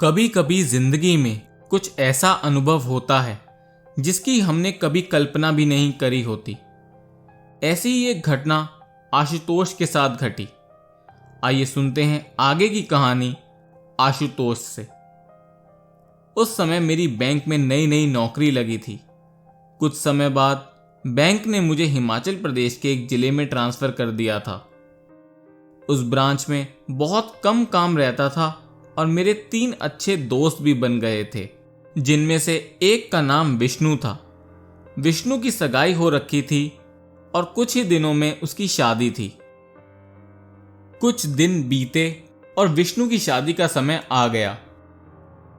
कभी कभी जिंदगी में कुछ ऐसा अनुभव होता है जिसकी हमने कभी कल्पना भी नहीं करी होती। ऐसी ही एक घटना आशुतोष के साथ घटी। आइए सुनते हैं आगे की कहानी आशुतोष से। उस समय मेरी बैंक में नई नई नौकरी लगी थी। कुछ समय बाद बैंक ने मुझे हिमाचल प्रदेश के एक जिले में ट्रांसफर कर दिया था। उस ब्रांच में बहुत कम काम रहता था और मेरे 3 अच्छे दोस्त भी बन गए थे, जिनमें से एक का नाम विष्णु था। विष्णु की सगाई हो रखी थी और कुछ ही दिनों में उसकी शादी थी। कुछ दिन बीते और विष्णु की शादी का समय आ गया।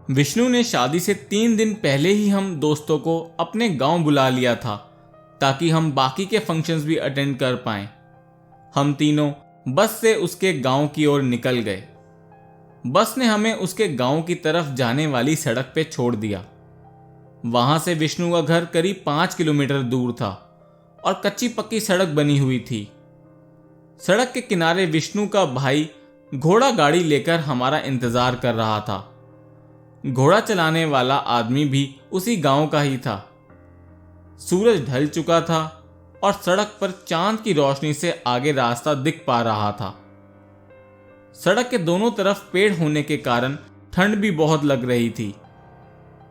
विष्णु ने शादी से 3 दिन पहले ही हम दोस्तों को अपने गांव बुला लिया था ताकि हम बाकी के फंक्शंस भी अटेंड कर पाएं। हम तीनों बस से उसके गांव की ओर निकल गए। बस ने हमें उसके गांव की तरफ जाने वाली सड़क पे छोड़ दिया। वहां से विष्णु का घर करीब 5 किलोमीटर दूर था और कच्ची पक्की सड़क बनी हुई थी। सड़क के किनारे विष्णु का भाई घोड़ा गाड़ी लेकर हमारा इंतजार कर रहा था। घोड़ा चलाने वाला आदमी भी उसी गांव का ही था। सूरज ढल चुका था और सड़क पर चांद की रोशनी से आगे रास्ता दिख पा रहा था। सड़क के दोनों तरफ पेड़ होने के कारण ठंड भी बहुत लग रही थी।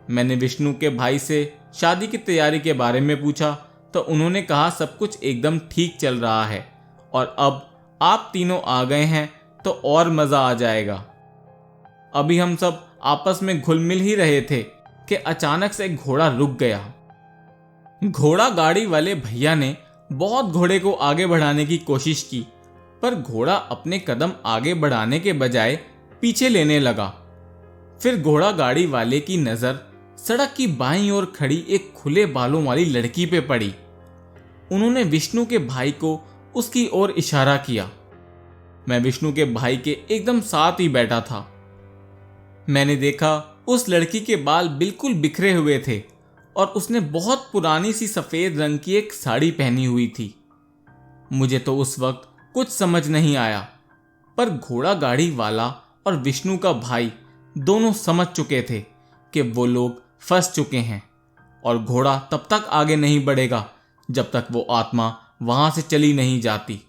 मैंने विष्णु के भाई से शादी की तैयारी के बारे में पूछा तो उन्होंने कहा सब कुछ एकदम ठीक चल रहा है और अब आप तीनों आ गए हैं तो और मजा आ जाएगा। अभी हम सब आपस में घुल मिल ही रहे थे कि अचानक से घोड़ा रुक गया। घोड़ा गाड़ी वाले भैया ने बहुत घोड़े को आगे बढ़ाने की कोशिश की, पर घोड़ा अपने कदम आगे बढ़ाने के बजाय पीछे लेने लगा। फिर घोड़ा गाड़ी वाले की नजर सड़क की बाईं ओर खड़ी एक खुले बालों वाली लड़की पे पड़ी। उन्होंने विष्णु के भाई को उसकी ओर इशारा किया। मैं विष्णु के भाई के एकदम साथ ही बैठा था। मैंने देखा उस लड़की के बाल बिल्कुल बिखरे हुए थे और उसने बहुत पुरानी सी सफेद रंग की एक साड़ी पहनी हुई थी। मुझे तो उस वक्त कुछ समझ नहीं आया, पर घोड़ा गाड़ी वाला और विष्णु का भाई दोनों समझ चुके थे कि वो लोग फंस चुके हैं और घोड़ा तब तक आगे नहीं बढ़ेगा जब तक वो आत्मा वहां से चली नहीं जाती।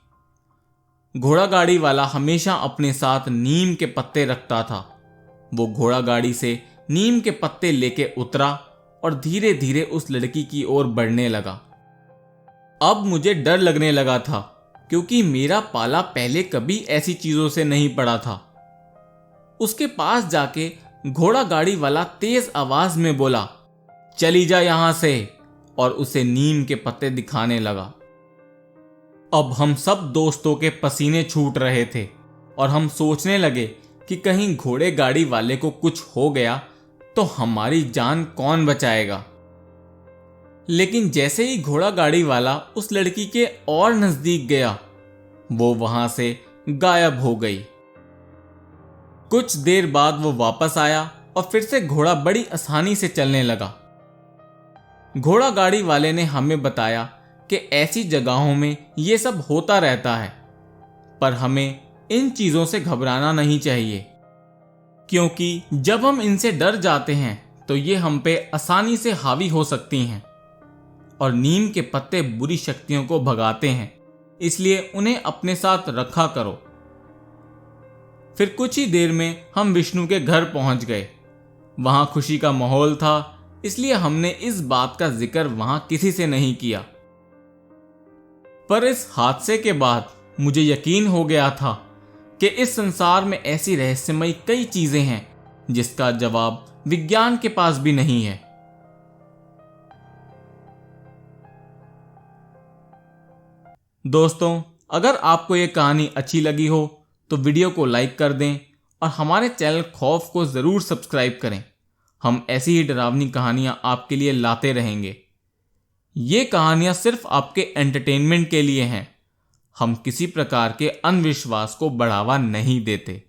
घोड़ा गाड़ी वाला हमेशा अपने साथ नीम के पत्ते रखता था। वो घोड़ा गाड़ी से नीम के पत्ते लेके उतरा और धीरे धीरे उस लड़की की ओर बढ़ने लगा। अब मुझे डर लगने लगा था क्योंकि मेरा पाला पहले कभी ऐसी चीजों से नहीं पड़ा था। उसके पास जाके घोड़ा गाड़ी वाला तेज आवाज में बोला, चली जा यहां से, और उसे नीम के पत्ते दिखाने लगा। अब हम सब दोस्तों के पसीने छूट रहे थे और हम सोचने लगे कि कहीं घोड़े गाड़ी वाले को कुछ हो गया तो हमारी जान कौन बचाएगा। लेकिन जैसे ही घोड़ा गाड़ी वाला उस लड़की के और नजदीक गया, वो वहां से गायब हो गई। कुछ देर बाद वो वापस आया और फिर से घोड़ा बड़ी आसानी से चलने लगा। घोड़ा गाड़ी वाले ने हमें बताया कि ऐसी जगहों में ये सब होता रहता है, पर हमें इन चीजों से घबराना नहीं चाहिए, क्योंकि जब हम इनसे डर जाते हैं तो ये हम पे आसानी से हावी हो सकती हैं। और नीम के पत्ते बुरी शक्तियों को भगाते हैं, इसलिए उन्हें अपने साथ रखा करो। फिर कुछ ही देर में हम विष्णु के घर पहुंच गए। वहां खुशी का माहौल था, इसलिए हमने इस बात का जिक्र वहां किसी से नहीं किया। पर इस हादसे के बाद मुझे यकीन हो गया था कि इस संसार में ऐसी रहस्यमयी कई चीजें हैं जिसका जवाब विज्ञान के पास भी नहीं है। दोस्तों, अगर आपको ये कहानी अच्छी लगी हो तो वीडियो को लाइक कर दें और हमारे चैनल खौफ को ज़रूर सब्सक्राइब करें। हम ऐसी ही डरावनी कहानियां आपके लिए लाते रहेंगे। ये कहानियां सिर्फ आपके एंटरटेनमेंट के लिए हैं। हम किसी प्रकार के अंधविश्वास को बढ़ावा नहीं देते।